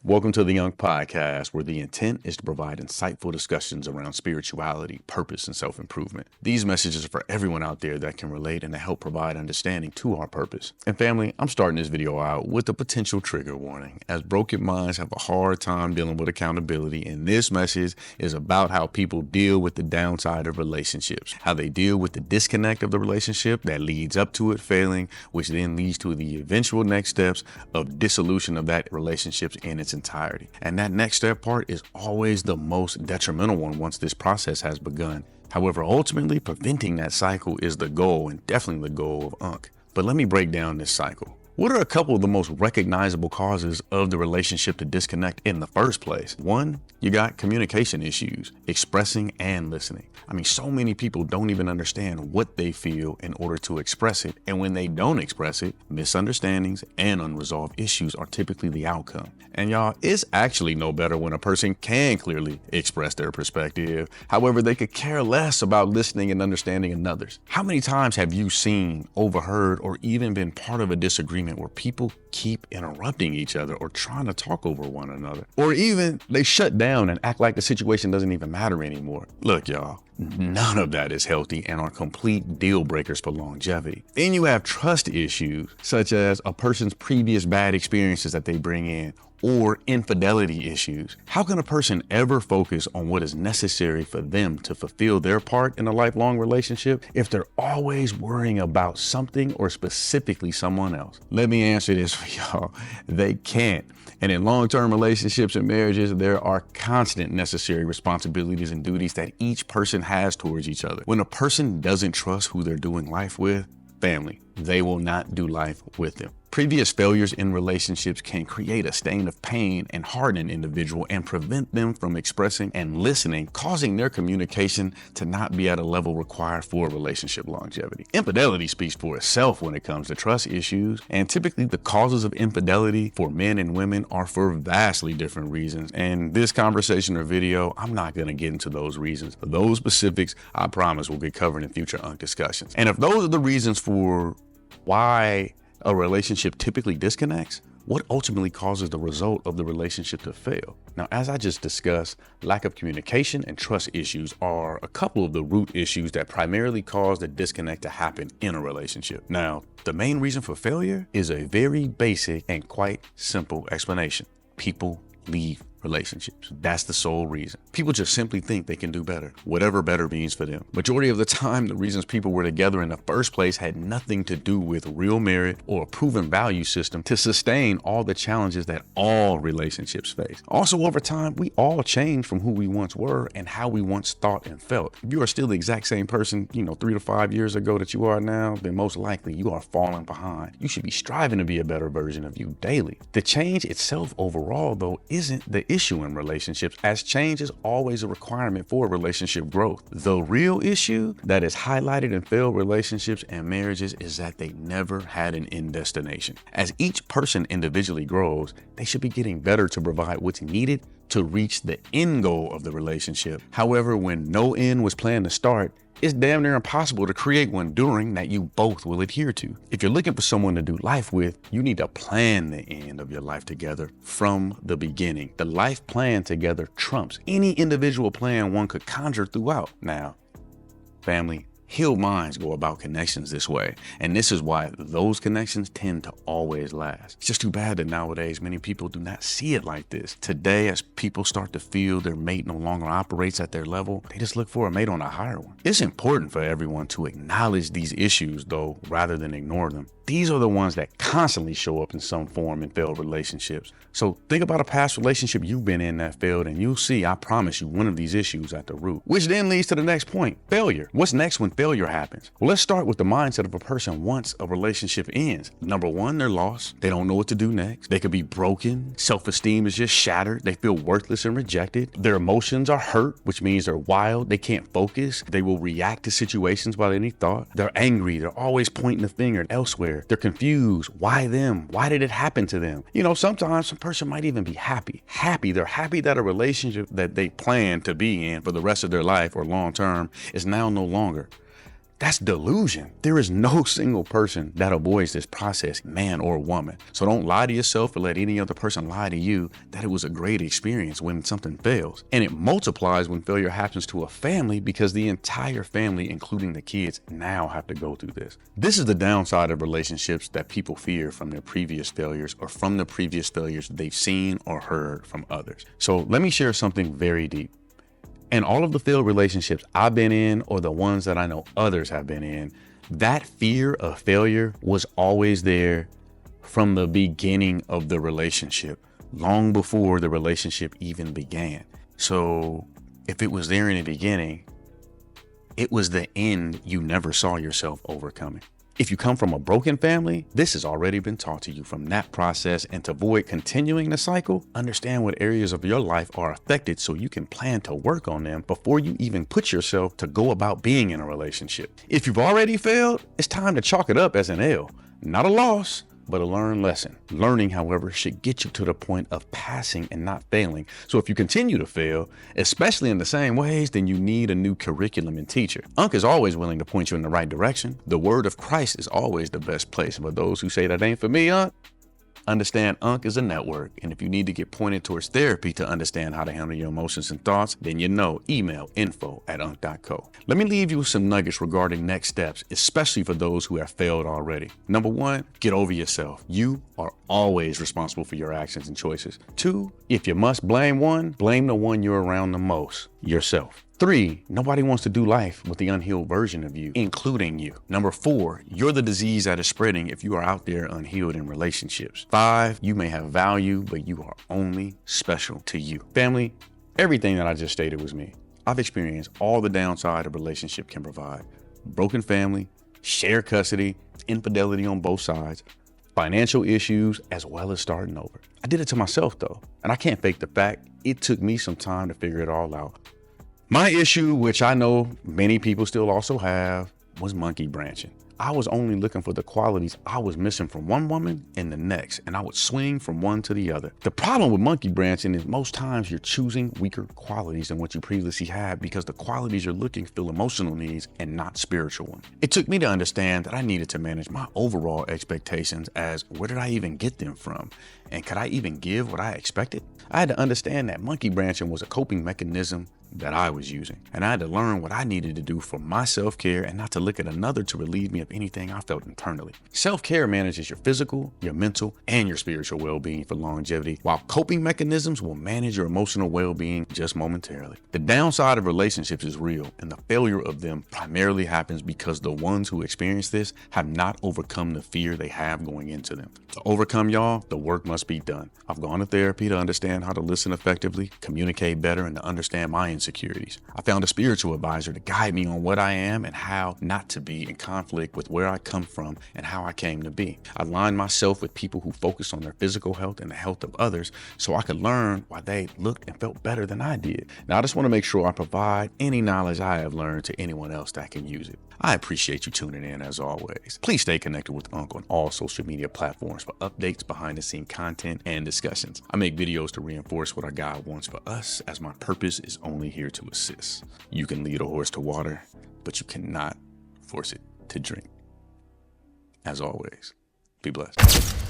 Welcome to the UNC Podcast, where the intent is to provide insightful discussions around spirituality, purpose, and self-improvement. These messages are for everyone out there that can relate and to help provide understanding to our purpose. And family, I'm starting this video out with a potential trigger warning, as broken minds have a hard time dealing with accountability, and this message is about how people deal with the downside of relationships, how they deal with the disconnect of the relationship that leads up to it failing, which then leads to the eventual next steps of dissolution of that relationship in its entirety. And that next step part is always the most detrimental one once this process has begun. However, ultimately preventing that cycle is the goal, and definitely the goal of UNC. But let me break down this cycle. What are a couple of the most recognizable causes of the relationship to disconnect in the first place? One, you got communication issues, expressing and listening. I mean, so many people don't even understand what they feel in order to express it. And when they don't express it, misunderstandings and unresolved issues are typically the outcome. And y'all, it's actually no better when a person can clearly express their perspective. However, they could care less about listening and understanding another's. How many times have you seen, overheard, or even been part of a disagreement where people keep interrupting each other or trying to talk over one another? Or even they shut down and act like the situation doesn't even matter anymore. Look, y'all, none of that is healthy and are complete deal breakers for longevity. Then you have trust issues, such as a person's previous bad experiences that they bring in, or infidelity issues. How can a person ever focus on what is necessary for them to fulfill their part in a lifelong relationship if they're always worrying about something or specifically someone else? Let me answer this for y'all. They can't. And in long-term relationships and marriages, there are constant necessary responsibilities and duties that each person has towards each other. When a person doesn't trust who they're doing life with, family, they will not do life with them. Previous failures in relationships can create a stain of pain and harden an individual and prevent them from expressing and listening, causing their communication to not be at a level required for relationship longevity. Infidelity speaks for itself when it comes to trust issues, and typically the causes of infidelity for men and women are for vastly different reasons. And this conversation or video, I'm not going to get into those reasons. Those specifics, I promise, will get covered in future UNC discussions. And if those are the reasons for why a relationship typically disconnects, what ultimately causes the result of the relationship to fail? Now, as I just discussed, lack of communication and trust issues are a couple of the root issues that primarily cause the disconnect to happen in a relationship. Now, the main reason for failure is a very basic and quite simple explanation. People leave relationships. That's the sole reason. People just simply think they can do better, whatever better means for them. Majority of the time, the reasons people were together in the first place had nothing to do with real merit or a proven value system to sustain all the challenges that all relationships face. Also, over time, we all change from who we once were and how we once thought and felt. If you are still the exact same person, 3 to 5 years ago that you are now, then most likely you are falling behind. You should be striving to be a better version of you daily. The change itself overall, though, isn't the issue in relationships, as change is always a requirement for relationship growth. The real issue that is highlighted in failed relationships and marriages is that they never had an end destination. As each person individually grows, they should be getting better to provide what's needed to reach the end goal of the relationship. However, when no end was planned to start, it's damn near impossible to create one during that you both will adhere to. If you're looking for someone to do life with, you need to plan the end of your life together from the beginning. The life plan together trumps any individual plan one could conjure throughout. Now, family, healed minds go about connections this way, and this is why those connections tend to always last. It's just too bad that nowadays many people do not see it like this. Today, as people start to feel their mate no longer operates at their level, they just look for a mate on a higher one. It's important for everyone to acknowledge these issues, though, rather than ignore them. These are the ones that constantly show up in some form in failed relationships. So think about a past relationship you've been in that failed, and you'll see, I promise you, one of these issues at the root, which then leads to the next point: failure. What's next when failure happens? Well, let's start with the mindset of a person once a relationship ends. Number one, they're lost. They don't know what to do next. They could be broken. Self-esteem is just shattered. They feel worthless and rejected. Their emotions are hurt, which means they're wild. They can't focus. They will react to situations without any thought. They're angry. They're always pointing the finger elsewhere. They're confused. Why them? Why did it happen to them? Sometimes some person might even be happy. They're happy that a relationship that they plan to be in for the rest of their life or long term is now no longer. That's delusion. There is no single person that avoids this process, man or woman. So don't lie to yourself or let any other person lie to you that it was a great experience when something fails. And it multiplies when failure happens to a family because the entire family, including the kids, now have to go through this. This is the downside of relationships that people fear from their previous failures or from the previous failures they've seen or heard from others. So let me share something very deep. And all of the failed relationships I've been in, or the ones that I know others have been in, that fear of failure was always there from the beginning of the relationship, long before the relationship even began. So if it was there in the beginning, it was the end you never saw yourself overcoming. If you come from a broken family, this has already been taught to you from that process, and to avoid continuing the cycle, understand what areas of your life are affected so you can plan to work on them before you even put yourself to go about being in a relationship. If you've already failed, it's time to chalk it up as an L, not a loss, but a learned lesson. Learning, however, should get you to the point of passing and not failing. So if you continue to fail, especially in the same ways, then you need a new curriculum and teacher. UNC is always willing to point you in the right direction. The word of Christ is always the best place. But those who say that ain't for me, UNC, understand UNC is a network. And if you need to get pointed towards therapy to understand how to handle your emotions and thoughts, then email info@unc.co. Let me leave you with some nuggets regarding next steps, especially for those who have failed already. Number 1, get over yourself. You are always responsible for your actions and choices. 2, if you must blame one, blame the one you're around the most, yourself. 3, nobody wants to do life with the unhealed version of you, including you. Number 4, you're the disease that is spreading if you are out there unhealed in relationships. 5, you may have value, but you are only special to you. Family, everything that I just stated was me. I've experienced all the downside a relationship can provide. Broken family, shared custody, infidelity on both sides, financial issues, as well as starting over. I did it to myself though, and I can't fake the fact it took me some time to figure it all out. My issue, which I know many people still also have, was monkey branching. I was only looking for the qualities I was missing from one woman and the next, and I would swing from one to the other. The problem with monkey branching is most times you're choosing weaker qualities than what you previously had because the qualities you're looking fill emotional needs and not spiritual ones. It took me to understand that I needed to manage my overall expectations as where did I even get them from? And could I even give what I expected? I had to understand that monkey branching was a coping mechanism that I was using. And I had to learn what I needed to do for my self-care and not to look at another to relieve me of anything I felt internally. Self-care manages your physical, your mental, and your spiritual well-being for longevity, while coping mechanisms will manage your emotional well-being just momentarily. The downside of relationships is real, and the failure of them primarily happens because the ones who experience this have not overcome the fear they have going into them. To overcome y'all, the work must be done. I've gone to therapy to understand how to listen effectively, communicate better, and to understand my insecurities. I found a spiritual advisor to guide me on what I am and how not to be in conflict with where I come from and how I came to be. I aligned myself with people who focus on their physical health and the health of others so I could learn why they looked and felt better than I did. Now, I just want to make sure I provide any knowledge I have learned to anyone else that can use it. I appreciate you tuning in as always. Please stay connected with UNC on all social media platforms for updates, behind the scene content, and discussions. I make videos to reinforce what our God wants for us, as my purpose is only here to assist. You can lead a horse to water, but you cannot force it to drink. As always, be blessed.